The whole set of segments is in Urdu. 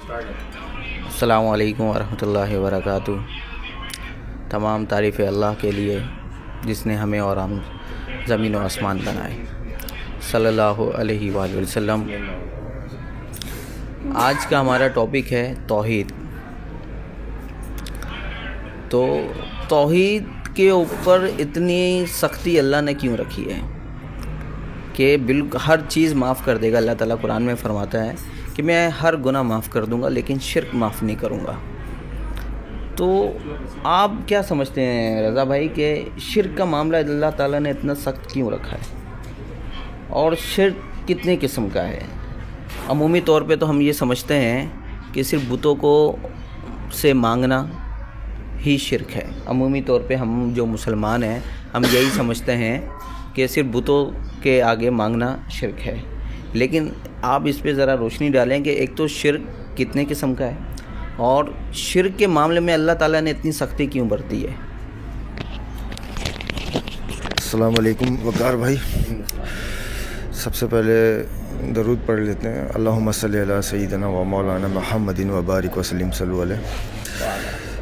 السلام علیکم ورحمۃ اللہ وبرکاتہ۔ تمام تعریف اللہ کے لیے جس نے ہمیں اور ہم زمین و آسمان بنائے، صلی اللہ علیہ وآلہ وسلم۔ آج کا ہمارا ٹاپک ہے توحید۔ تو توحید کے اوپر اتنی سختی اللہ نے کیوں رکھی ہے کہ بالکل ہر چیز معاف کر دے گا۔ اللہ تعالیٰ قرآن میں فرماتا ہے کہ میں ہر گناہ معاف کر دوں گا لیکن شرک معاف نہیں کروں گا۔ تو آپ کیا سمجھتے ہیں رضا بھائی کہ شرک کا معاملہ اللہ تعالیٰ نے اتنا سخت کیوں رکھا ہے، اور شرک کتنے قسم کا ہے؟ عمومی طور پہ تو ہم یہ سمجھتے ہیں کہ صرف بتوں کو سے مانگنا ہی شرک ہے۔ عمومی طور پہ ہم جو مسلمان ہیں ہم یہی سمجھتے ہیں کہ صرف بتوں کے آگے مانگنا شرک ہے، لیکن آپ اس پہ ذرا روشنی ڈالیں کہ ایک تو شرک کتنے قسم کا ہے، اور شرک کے معاملے میں اللہ تعالیٰ نے اتنی سختی کیوں برتی ہے؟ السلام علیکم وقار بھائی، سب سے پہلے درود پڑھ لیتے ہیں۔ اللہم صلی علی سیدنا و مولانا محمد و بارک وسلم صلی علیہ۔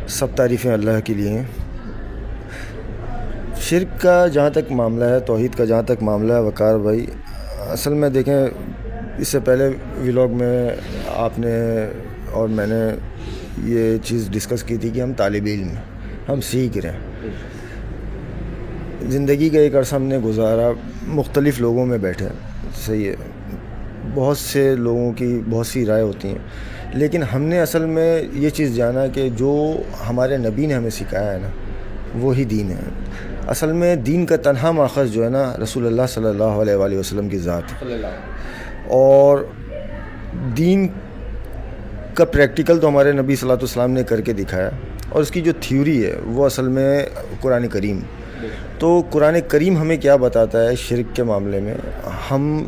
سب تعریفیں اللہ کے لیے ہیں۔ شرک کا جہاں تک معاملہ ہے، توحید کا جہاں تک معاملہ ہے وقار بھائی، اصل میں دیکھیں اس سے پہلے ولاگ میں آپ نے اور میں نے یہ چیز ڈسکس کی تھی کہ ہم طالب علم ہیں، ہم سیکھ رہے ہیں۔ زندگی کا ایک عرصہ ہم نے گزارا، مختلف لوگوں میں بیٹھے، صحیح ہے، بہت سے لوگوں کی بہت سی رائے ہوتی ہیں، لیکن ہم نے اصل میں یہ چیز جانا کہ جو ہمارے نبی نے ہمیں سکھایا ہے نا، وہی دین ہے۔ اصل میں دین کا تنہا ماخذ جو ہے نا، رسول اللہ صلی اللہ علیہ وآلہ وسلم کی ذات ہے، اور دین کا پریکٹیکل تو ہمارے نبی صلی اللہ علیہ وسلم نے کر کے دکھایا، اور اس کی جو تھیوری ہے وہ اصل میں قرآن کریم۔ تو قرآن کریم ہمیں کیا بتاتا ہے شرک کے معاملے میں، ہم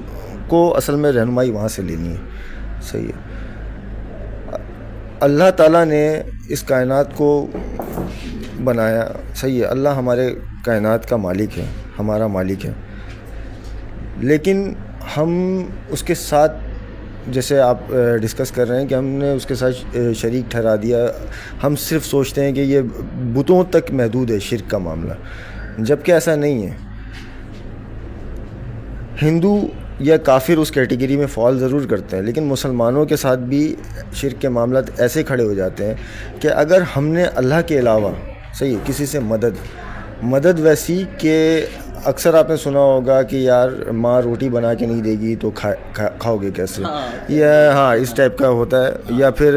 کو اصل میں رہنمائی وہاں سے لینی ہے، صحیح ہے۔ اللہ تعالیٰ نے اس کائنات کو بنایا، صحیح ہے، اللہ ہمارے کائنات کا مالک ہے، ہمارا مالک ہے، لیکن ہم اس کے ساتھ جیسے آپ ڈسکس کر رہے ہیں کہ ہم نے اس کے ساتھ شریک ٹھہرا دیا۔ ہم صرف سوچتے ہیں کہ یہ بتوں تک محدود ہے شرک کا معاملہ، جبکہ ایسا نہیں ہے۔ ہندو یا کافر اس کیٹیگری میں فال ضرور کرتے ہیں، لیکن مسلمانوں کے ساتھ بھی شرک کے معاملات ایسے کھڑے ہو جاتے ہیں کہ اگر ہم نے اللہ کے علاوہ، صحیح ہے، کسی سے مدد ویسی کہ اکثر آپ نے سنا ہوگا کہ یار ماں روٹی بنا کے نہیں دے گی تو کھاؤ گے کیسے، یا ہاں اس ٹائپ کا ہوتا ہے، یا پھر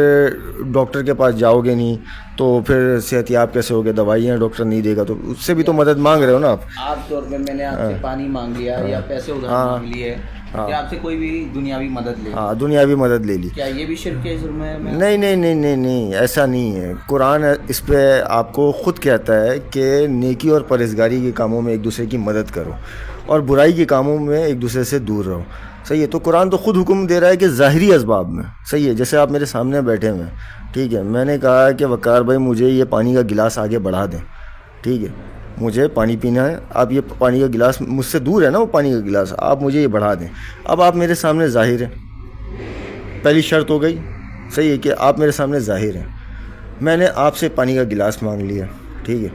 ڈاکٹر کے پاس جاؤ گے نہیں تو پھر صحت یاب کیسے ہوگے، دوائیاں ڈاکٹر نہیں دے گا تو اس سے بھی تو مدد مانگ رہے ہو نا آپ۔ عام طور پہ میں نے آپ سے پانی مانگ لیا یا پیسے ادھار مانگ لیے یا آپ سے کوئی بھی دنیاوی مدد لے لی، ہاں دنیاوی مدد لے لی، کیا یہ بھی شرک کے جرم ہے؟ نہیں، ایسا نہیں ہے۔ قرآن اس پہ آپ کو خود کہتا ہے کہ نیکی اور پرہیزگاری کے کاموں میں ایک دوسرے کی مدد کرو اور برائی کے کاموں میں ایک دوسرے سے دور رہو، صحیح ہے۔ تو قرآن تو خود حکم دے رہا ہے کہ ظاہری اسباب میں، صحیح ہے، جیسے آپ میرے سامنے بیٹھے ہوئے ہیں، ٹھیک ہے، میں نے کہا کہ وقار بھائی مجھے یہ پانی کا گلاس آگے بڑھا دیں، ٹھیک ہے، مجھے پانی پینا ہے، آپ یہ پانی کا گلاس مجھ سے دور ہے نا، وہ پانی کا گلاس آپ مجھے یہ بڑھا دیں۔ اب آپ میرے سامنے ظاہر ہیں، پہلی شرط ہو گئی، صحیح ہے، کہ آپ میرے سامنے ظاہر ہیں، میں نے آپ سے پانی کا گلاس مانگ لیا، ٹھیک ہے،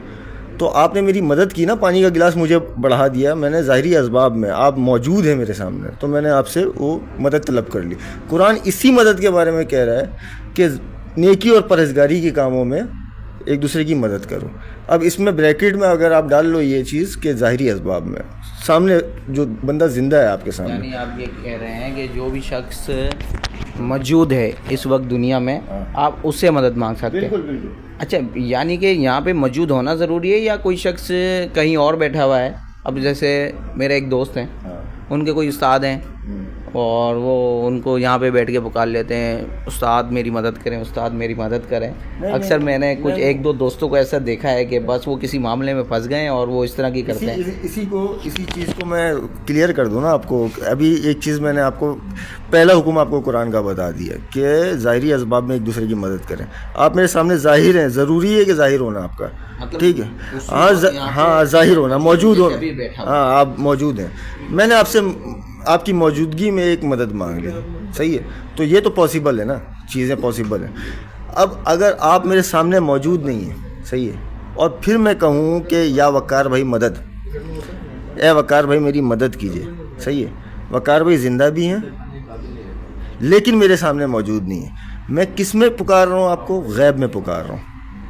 تو آپ نے میری مدد کی نا، پانی کا گلاس مجھے بڑھا دیا، میں نے ظاہری اسباب میں، آپ موجود ہیں میرے سامنے، تو میں نے آپ سے وہ مدد طلب کر لی۔ قرآن اسی مدد کے بارے میں کہہ رہا ہے کہ نیکی اور پرہیزگاری کے کاموں میں ایک دوسرے کی مدد کرو۔ اب اس میں بریکٹ میں اگر آپ ڈال لو یہ چیز کہ ظاہری اسباب میں، سامنے جو بندہ زندہ ہے آپ کے سامنے، یعنی آپ یہ کہہ رہے ہیں کہ جو بھی شخص موجود ہے اس وقت دنیا میں آپ اس سے مدد مانگ سکتے ہیں؟ بالکل۔ اچھا، یعنی کہ یہاں پہ موجود ہونا ضروری ہے یا کوئی شخص کہیں اور بیٹھا ہوا ہے؟ اب جیسے میرے ایک دوست ہیں، ان کے کوئی استاد ہیں اور وہ ان کو یہاں پہ بیٹھ کے پکار لیتے ہیں، استاد میری مدد کریں، استاد میری مدد کریں۔ اکثر میں نے کچھ ایک دو دوستوں کو ایسا دیکھا ہے کہ بس وہ کسی معاملے میں پھنس گئے اور وہ اس طرح کی کرتے ہیں۔ اسی چیز کو میں کلیئر کر دوں نا آپ کو، ابھی ایک چیز میں نے آپ کو پہلا حکم آپ کو قرآن کا بتا دیا کہ ظاہری اسباب میں ایک دوسرے کی مدد کریں۔ آپ میرے سامنے ظاہر ہیں، ضروری ہے کہ ظاہر ہونا آپ کا، ٹھیک ہے، ہاں ظاہر ہونا، موجود ہونا، ہاں آپ موجود ہیں، میں نے آپ سے آپ کی موجودگی میں ایک مدد مانگ لی، صحیح ہے، تو یہ تو پاسبل ہے نا، چیزیں پاسبل ہیں. اب اگر آپ میرے سامنے موجود نہیں ہیں, صحیح ہے, اور پھر میں کہوں کہ یا وقار بھائی مدد, اے وقار بھائی میری مدد کیجیے, صحیح ہے, وقار بھائی زندہ بھی ہیں لیکن میرے سامنے موجود نہیں ہیں, میں کس میں پکار رہا ہوں آپ کو؟ غیب میں پکار رہا ہوں.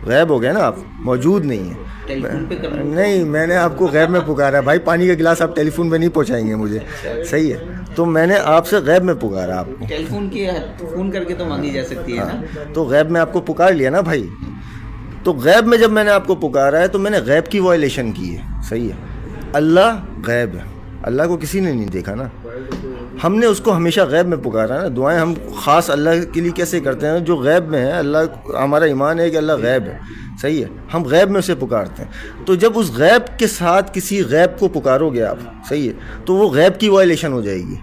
غیب ہو گیا نا, آپ موجود نہیں ہیں. نہیں, میں نے آپ کو غیب میں پکارا. بھائی پانی کا گلاس آپ ٹیلی فون پہ نہیں پہنچائیں گے مجھے, صحیح ہے, تو میں نے آپ سے غیب میں پکارا آپ کو. ٹیلی فون کی فون کر کے تو مانگی جا سکتی ہے نا. تو غیب میں آپ کو پکار لیا نا بھائی. تو غیب میں جب میں نے آپ کو پکارا ہے تو میں نے غیب کی وائلیشن کی ہے, صحیح ہے. اللہ غیب ہے, اللہ کو کسی نے نہیں دیکھا نا, ہم نے اس کو ہمیشہ غیب میں پکارا نا. دعائیں ہم خاص اللہ کے لیے کیسے کرتے ہیں؟ جو غیب میں ہے, اللہ, ہمارا ایمان ہے کہ اللہ غیب ہے, صحیح ہے, ہم غیب میں اسے پکارتے ہیں. تو جب اس غیب کے ساتھ کسی غیب کو پکارو گے آپ, صحیح ہے, تو وہ غیب کی وائلیشن ہو جائے گی.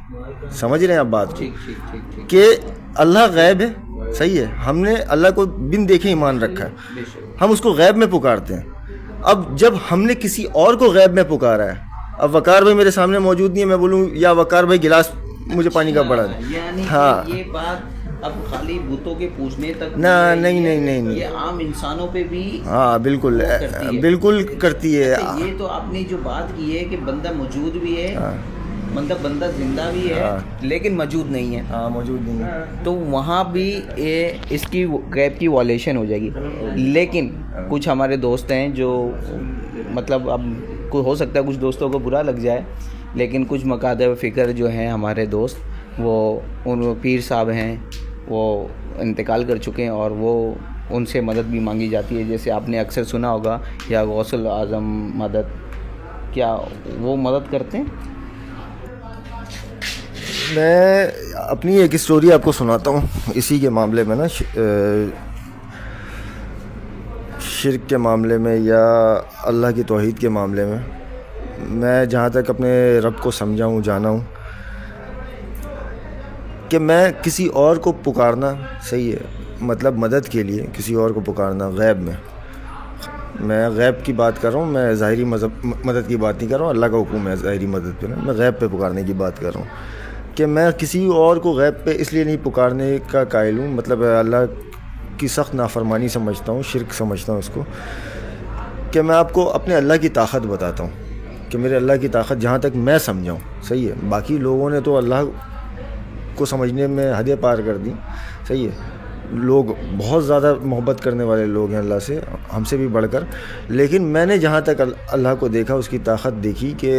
سمجھ رہے ہیں آپ بات کو کہ اللہ غیب ہے, صحیح ہے, ہم نے اللہ کو بن دیکھے ایمان رکھا ہے, ہم اس کو غیب میں پکارتے ہیں. اب جب ہم نے کسی اور کو غیب میں پکارا ہے, اب وقار بھائی میرے سامنے موجود نہیں ہے, میں بولوں یا وقار بھائی گلاس مجھے پانی کا بڑا دے, یعنی ہاں, یہ بات اب خالی بتوں کے پوچھنے تک نہیں, یہ عام انسانوں پہ بھی ہاں بالکل بالکل کرتی ہے. یہ تو آپ نے جو بات کی ہے کہ بندہ موجود بھی ہے, مطلب بندہ زندہ بھی ہے لیکن موجود نہیں ہے. ہاں, موجود نہیں ہے, تو وہاں بھی اس کی غیب کی وائلیشن ہو جائے گی. لیکن کچھ ہمارے دوست ہیں جو مطلب اب ہو سکتا ہے کچھ دوستوں کو برا لگ جائے, لیکن کچھ مقادر فکر جو ہیں ہمارے دوست, وہ ان پیر صاحب ہیں, وہ انتقال کر چکے ہیں اور وہ ان سے مدد بھی مانگی جاتی ہے. جیسے آپ نے اکثر سنا ہوگا یا غوث الاعظم مدد, کیا وہ مدد کرتے ہیں؟ میں اپنی ایک اسٹوری آپ کو سناتا ہوں اسی کے معاملے میں نا, شرک کے معاملے میں یا اللہ کی توحید کے معاملے میں. میں جہاں تک اپنے رب کو سمجھا ہوں, جانا ہوں کہ میں کسی اور کو پکارنا, صحیح ہے, مطلب مدد کے لیے کسی اور کو پکارنا غیب میں غیب کی بات کر رہا ہوں, میں ظاہری مدد کی بات نہیں کر رہا ہوں. اللہ کا حکم ہے ظاہری مدد پہ, میں غیب پہ پکارنے کی بات کر رہا ہوں کہ میں کسی اور کو غیب پہ اس لیے نہیں پکارنے کا قائل ہوں, مطلب اللہ کی سخت نافرمانی سمجھتا ہوں, شرک سمجھتا ہوں اس کو, کہ میں آپ کو اپنے اللہ کی طاقت بتاتا ہوں کہ میرے اللہ کی طاقت جہاں تک میں سمجھاؤں, صحیح ہے. باقی لوگوں نے تو اللہ کو سمجھنے میں حدیں پار کر دی, صحیح ہے, لوگ بہت زیادہ محبت کرنے والے لوگ ہیں اللہ سے, ہم سے بھی بڑھ کر. لیکن میں نے جہاں تک اللہ کو دیکھا, اس کی طاقت دیکھی کہ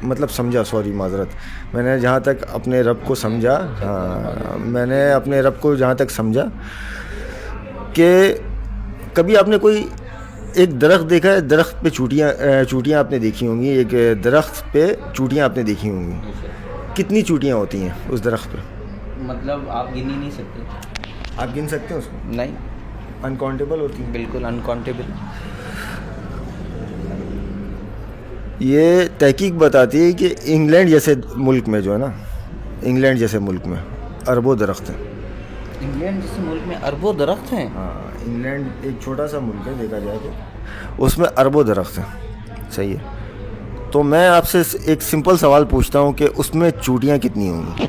مطلب سمجھا, سوری معذرت, میں نے جہاں تک اپنے رب کو سمجھا, ہاں, میں نے اپنے رب کو جہاں تک سمجھا کہ کبھی آپ نے کوئی ایک درخت دیکھا ہے, درخت پہ چوٹیاں آپ نے دیکھی ہوں گی, ایک درخت پہ چوٹیاں آپ نے دیکھی ہوں گی. کتنی چوٹیاں ہوتی ہیں اس درخت پہ؟ مطلب آپ گن ہی نہیں سکتے. آپ گن سکتے ہیں اس کو؟ نہیں, انکاؤنٹیبل ہوتی ہیں, بالکل انکاؤنٹیبل. یہ تحقیق بتاتی ہے کہ انگلینڈ جیسے ملک میں جو ہے نا, انگلینڈ جیسے ملک میں اربوں درخت ہیں. انگلینڈ جیسے ملک میں اربوں درخت ہیں؟ ہاں, انگلینڈ ایک چھوٹا سا ملک ہے دیکھا جائے تو, اس میں اربوں درخت ہیں, صحیح ہے. تو میں آپ سے ایک سمپل سوال پوچھتا ہوں کہ اس میں چوٹیاں کتنی ہوں گی؟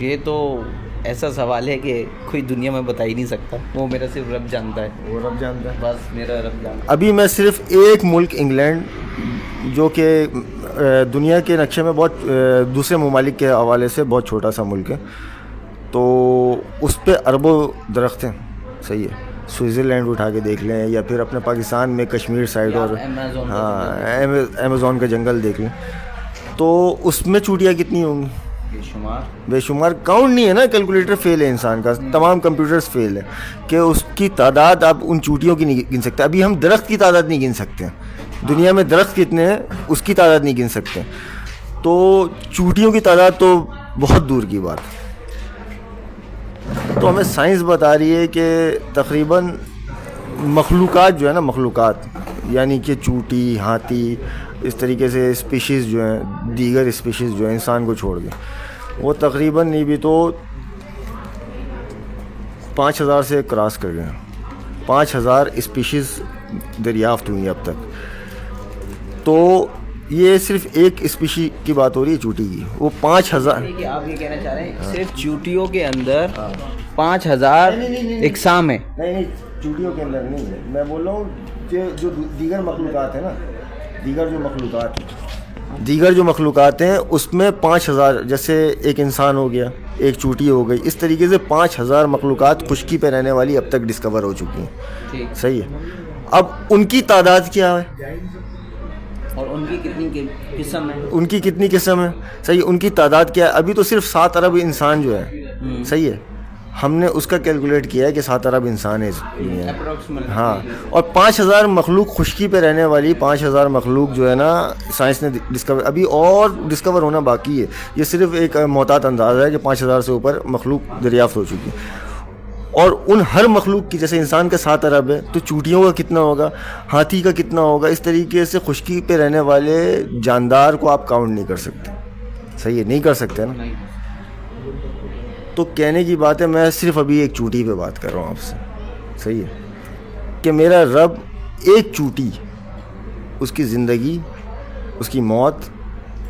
یہ تو ایسا سوال ہے کہ کوئی دنیا میں بتا ہی نہیں سکتا, وہ میرا صرف رب جانتا ہے. وہ رب جانتا ہے, بس میرا رب جانتا ہے. ابھی میں صرف ایک ملک انگلینڈ جو کہ دنیا کے نقشے میں بہت دوسرے ممالک کے حوالے سے بہت چھوٹا سا ملک ہے, تو اس پہ اربوں درخت ہیں, صحیح ہے. سوئٹزرلینڈ اٹھا کے دیکھ لیں, یا پھر اپنے پاکستان میں کشمیر سائڈ اور ہاں امیزون کا جنگل دیکھ لیں, تو اس میں چوٹیاں کتنی ہوں گی؟ بے شمار. کاؤنٹ نہیں ہے نا, کیلکولیٹر فیل ہے انسان کا, تمام کمپیوٹرز فیل ہے کہ اس کی تعداد آپ ان چوٹیوں کی نہیں گن سکتے. ابھی ہم درخت کی تعداد نہیں گن سکتے, دنیا میں درخت کتنے ہیں اس کی تعداد نہیں گن سکتے, تو چوٹیوں کی تعداد تو بہت دور کی بات ہے. تو ہمیں سائنس بتا رہی ہے کہ تقریباً مخلوقات جو ہے نا, مخلوقات یعنی کہ چوٹی, ہاتھی, اس طریقے سے اسپیشیز جو ہیں, دیگر اسپیشیز جو ہیں انسان کو چھوڑ کے, وہ تقریباً نہیں بھی تو 5000 سے کراس کر گئے ہیں. 5000 اسپیشیز دریافت ہوئی اب تک. تو یہ صرف ایک اسپیشی کی بات ہو رہی ہے چوٹی کی, وہ 5000. کہ آپ یہ کہنا چاہ رہے ہیں صرف چوٹیوں کے اندر 5000 اقسام ہیں؟ نہیں, چوٹیوں کے اندر نہیں ہے, میں بول رہا ہوں کہ جو دیگر مخلوقات ہیں نا, دیگر جو مخلوقات ہیں اس میں 5000, جیسے ایک انسان ہو گیا, ایک چوٹی ہو گئی, اس طریقے سے 5000 مخلوقات خشکی پہ رہنے والی اب تک ڈسکور ہو چکی ہیں. صحیح ہے. اب ان کی تعداد کیا ہے اور ان کی کتنی قسم ہے؟ صحیح, ان کی تعداد کیا ہے؟ ابھی تو صرف 7 ارب انسان جو ہے, صحیح ہے, ہم نے اس کا کیلکولیٹ کیا ہے کہ 7 ارب انسان ہے اس دنیا میں. ہاں, اور 5000 مخلوق خشکی پہ رہنے والی 5000 مخلوق جو ہے نا سائنس نے ڈسکور, ابھی اور ڈسکور ہونا باقی ہے. یہ صرف ایک محتاط انداز ہے کہ 5000 سے اوپر مخلوق دریافت ہو چکی ہے. اور ان ہر مخلوق کی, جیسے انسان کا 7 ارب ہے تو چوٹیوں کا کتنا ہوگا, ہاتھی کا کتنا ہوگا, اس طریقے سے خشکی پہ رہنے والے جاندار کو آپ کاؤنٹ نہیں کر سکتے. صحیح ہے, نہیں کر سکتے نا. تو کہنے کی بات ہے, میں صرف ابھی ایک چوٹی پہ بات کر رہا ہوں آپ سے. صحیح ہے, کہ میرا رب ایک چوٹی, اس کی زندگی, اس کی موت,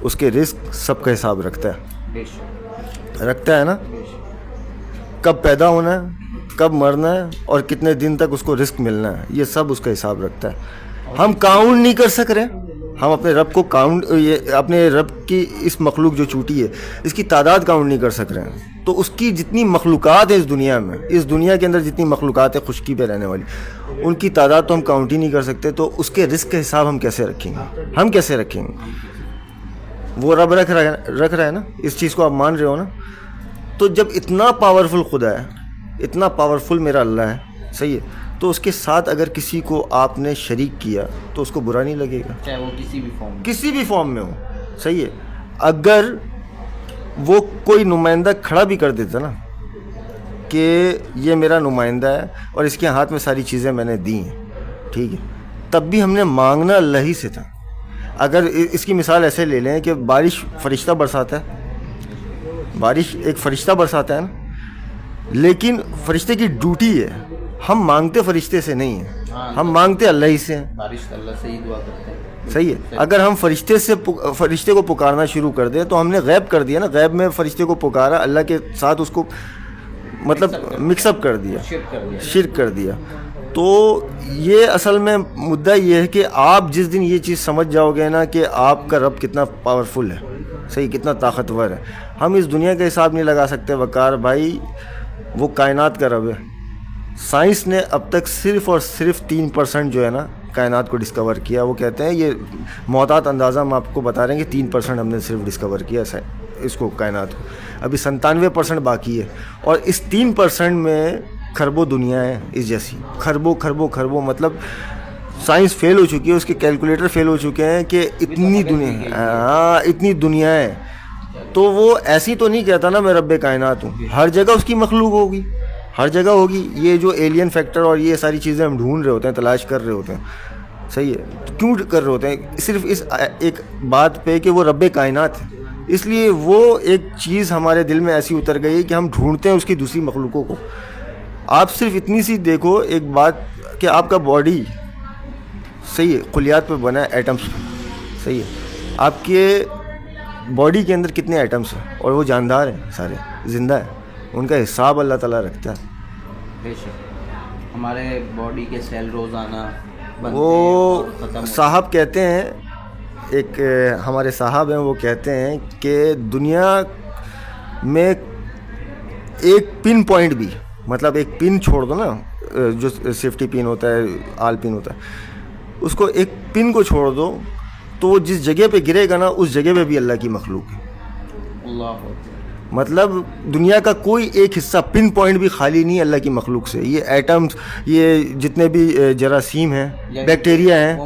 اس کے رزق سب کا حساب رکھتا ہے نا. کب پیدا ہونا ہے, کب مرنا ہے, اور کتنے دن تک اس کو رزق ملنا ہے, یہ سب اس کا حساب رکھتا ہے. ہم کاؤنٹ نہیں کر سک رہے, ہم اپنے رب کو کاؤنٹ, اپنے رب کی اس مخلوق جو چوٹی ہے اس کی تعداد کاؤنٹ نہیں کر سک رہے ہیں. تو اس کی جتنی مخلوقات ہیں اس دنیا میں, اس دنیا کے اندر جتنی مخلوقات ہیں خشکی پہ رہنے والی, ان کی تعداد تو ہم کاؤنٹ ہی نہیں کر سکتے. تو اس کے رزق کا حساب ہم کیسے رکھیں گے؟ وہ رب رکھ رہا ہے نا, اس چیز کو آپ مان رہے ہو نا. تو جب اتنا پاورفل خدا ہے, اتنا پاورفل میرا اللہ ہے, صحیح ہے, تو اس کے ساتھ اگر کسی کو آپ نے شریک کیا تو اس کو برا نہیں لگے گا, چاہے وہ کسی بھی فارم میں ہو. صحیح ہے. اگر وہ کوئی نمائندہ کھڑا بھی کر دیتا نا کہ یہ میرا نمائندہ ہے اور اس کے ہاتھ میں ساری چیزیں میں نے دی ہیں, ٹھیک ہے, تب بھی ہم نے مانگنا اللہ ہی سے تھا. اگر اس کی مثال ایسے لے لیں کہ بارش فرشتہ برساتا ہے, بارش ایک فرشتہ برساتا ہے نا, لیکن فرشتے کی ڈیوٹی ہے, ہم مانگتے فرشتے سے نہیں ہیں, ہم مانگتے اللہ ہی سے ہیں. بارش اللہ سے ہی دعا کرتے ہیں. صحیح ہے. اگر ہم فرشتے کو پکارنا شروع کر دیں تو ہم نے غیب کر دیا نا, غیب میں فرشتے کو پکارا, اللہ کے ساتھ اس کو مطلب مکس اپ کر دیا, شرک کر دیا. تو یہ اصل میں مدعا یہ ہے کہ آپ جس دن یہ چیز سمجھ جاؤ گے نا کہ آپ کا رب کتنا پاورفل ہے, صحیح, کتنا طاقتور ہے. ہم اس دنیا کا حساب نہیں لگا سکتے وقار بھائی, وہ کائنات کا رب ہے. سائنس نے اب تک صرف اور صرف 3% جو ہے نا کائنات کو ڈسکور کیا. وہ کہتے ہیں, یہ محتاط اندازہ ہم آپ کو بتا رہے ہیں کہ 3% ہم نے صرف ڈسکور کیا اس کو, کائنات کو. ابھی 97% باقی ہے, اور اس 3% میں کھربوں دنیا ہے اس جیسی, کھربوں مطلب سائنس فیل ہو چکی ہے, اس کے کیلکولیٹر فیل ہو چکے ہیں کہ اتنی دنیا, اتنی دنیا ہے. تو وہ ایسی تو نہیں کہتا نا میں رب کائنات ہوں, ہر جگہ اس کی مخلوق ہوگی, ہر جگہ ہوگی. یہ جو ایلین فیکٹر اور یہ ساری چیزیں ہم ڈھونڈ رہے ہوتے ہیں, تلاش کر رہے ہوتے ہیں, صحیح ہے, کیوں کر رہے ہوتے ہیں؟ صرف اس ایک بات پہ کہ وہ رب کائنات ہے, اس لیے وہ ایک چیز ہمارے دل میں ایسی اتر گئی کہ ہم ڈھونڈتے ہیں اس کی دوسری مخلوقوں کو. آپ صرف اتنی سی دیکھو ایک بات کہ آپ کا باڈی, صحیح ہے, خلیات پہ بنا ہے, ایٹمس, صحیح ہے, آپ کے باڈی کے اندر کتنے ایٹمس ہیں, اور وہ جاندار ہیں, سارے زندہ ہیں, ان کا حساب اللہ تعالیٰ رکھتا ہے. بے شک ہمارے باڈی کے سیل روزانہ وہ صاحب کہتے ہیں, ایک ہمارے صاحب ہیں, وہ کہتے ہیں کہ دنیا میں ایک پن پوائنٹ بھی, مطلب ایک پن چھوڑ دو نا, جو سیفٹی پن ہوتا ہے, آل پن ہوتا ہے, اس کو ایک پن کو چھوڑ دو تو وہ جس جگہ پہ گرے گا نا اس جگہ پہ بھی اللہ کی مخلوق ہے. اللہ, مطلب دنیا کا کوئی ایک حصہ پن پوائنٹ بھی خالی نہیں ہے اللہ کی مخلوق سے. یہ ایٹمز, یہ جتنے بھی جراثیم ہیں, بیکٹیریا ہیں,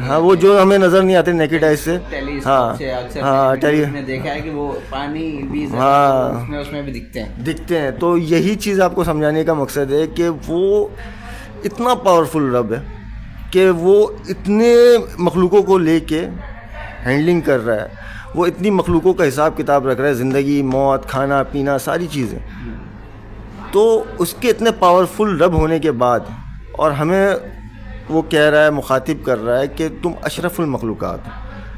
ہاں, وہ جو ہمیں نظر نہیں آتے نیکڈ آئی سے, ہاں دیکھا ہے کہ وہ پانی بھی اس میں بھی دکھتے ہیں. تو یہی چیز آپ کو سمجھانے کا مقصد ہے کہ وہ اتنا پاورفل رب ہے کہ وہ اتنے مخلوقوں کو لے کے ہینڈلنگ کر رہا ہے, وہ اتنی مخلوقوں کا حساب کتاب رکھ رہا ہے, زندگی, موت, کھانا پینا, ساری چیزیں. تو اس کے اتنے پاورفل رب ہونے کے بعد, اور ہمیں وہ کہہ رہا ہے, مخاطب کر رہا ہے کہ تم اشرف المخلوقات,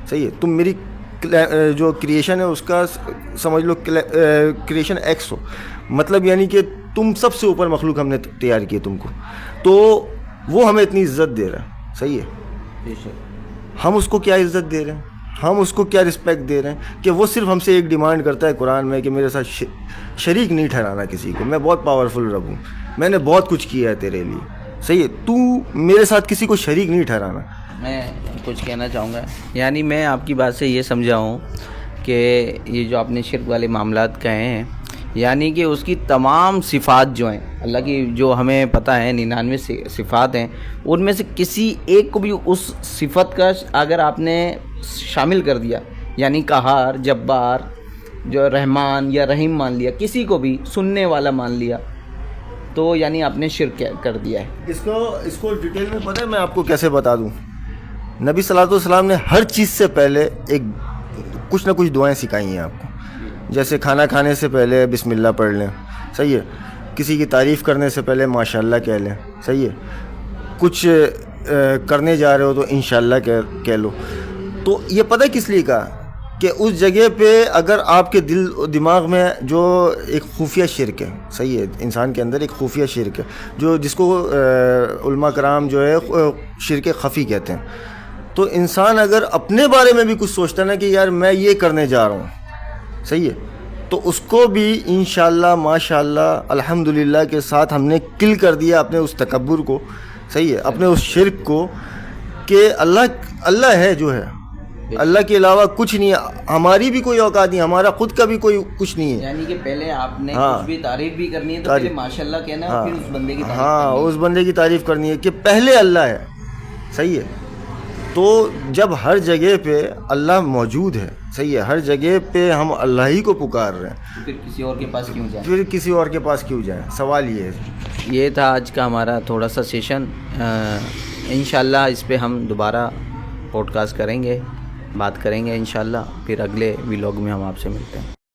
صحیح ہے. تم میری جو کریشن ہے اس کا سمجھ لو کریشن ایکس ہو, مطلب یعنی کہ تم سب سے اوپر مخلوق ہم نے تیار کی تم کو, تو وہ ہمیں اتنی عزت دے رہا ہے. صحیح ہے. ہم اس کو کیا عزت دے رہے ہیں, ہم اس کو کیا رسپیکٹ دے رہے ہیں کہ وہ صرف ہم سے ایک ڈیمانڈ کرتا ہے قرآن میں کہ میرے ساتھ شریک نہیں ٹھہرانا کسی کو, میں بہت پاورفل رب ہوں, میں نے بہت کچھ کیا ہے تیرے لیے. صحیح ہے, تو میرے ساتھ کسی کو شریک نہیں ٹھہرانا. میں کچھ کہنا چاہوں گا, یعنی میں آپ کی بات سے یہ سمجھا ہوں کہ یہ جو آپ نے شرک والے معاملات کہے ہیں, یعنی کہ اس کی تمام صفات جو ہیں اللہ کی, جو ہمیں پتہ ہے 99 صفات ہیں, ان میں سے کسی ایک کو بھی اس صفت کا اگر آپ نے شامل کر دیا, یعنی قہار, جبار, جو رحمان یا رحیم مان لیا, کسی کو بھی سننے والا مان لیا, تو یعنی آپ نے شرک کر دیا ہے. اس کو ڈیٹیل میں پتہ ہے میں آپ کو کیسے بتا دوں. نبی صلی اللہ علیہ وسلم نے ہر چیز سے پہلے کچھ نہ کچھ دعائیں سکھائی ہیں آپ کو. جیسے کھانا کھانے سے پہلے بسم اللہ پڑھ لیں. صحیح ہے. کسی کی تعریف کرنے سے پہلے ماشاء اللہ کہہ لیں. صحیح ہے. کچھ کرنے جا رہے ہو تو انشاءاللہ کہہ لو. تو یہ پتہ کس لیے کہا کہ اس جگہ پہ اگر آپ کے دل و دماغ میں جو ایک خفیہ شرک ہے, صحیح ہے, انسان کے اندر ایک خفیہ شرک ہے جس کو علماء کرام جو ہے شرک خفی کہتے ہیں. تو انسان اگر اپنے بارے میں بھی کچھ سوچتا ہے نا کہ یار میں یہ کرنے جا رہا ہوں, صحیح ہے, تو اس کو بھی انشاءاللہ ماشاءاللہ الحمدللہ کے ساتھ ہم نے کل کر دیا اپنے اس تکبر کو. صحیح ہے, اپنے اس شرک کو, کہ اللہ ہے جو ہے, اللہ کے علاوہ کچھ نہیں ہے, ہماری بھی کوئی اوقات نہیں, ہمارا خود کا بھی کوئی کچھ نہیں ہے. یعنی کہ پہلے آپ نے کچھ بھی تعریف بھی کرنی ہے تو پہلے ماشاءاللہ کہنا ہے, پھر اس بندے کی تعریف کرنی ہے. اس بندے کی تعریف کرنی ہے کہ پہلے اللہ ہے. صحیح ہے. تو جب ہر جگہ پہ اللہ موجود ہے, صحیح ہے, ہر جگہ پہ ہم اللہ ہی کو پکار رہے ہیں, پھر کسی اور کے پاس کیوں جائیں, سوال یہ ہے. یہ تھا آج کا ہمارا تھوڑا سا سیشن. انشاءاللہ اس پہ ہم دوبارہ پوڈ کاسٹ کریں گے, بات کریں گے انشاءاللہ. پھر اگلے ولاگ میں ہم آپ سے ملتے ہیں.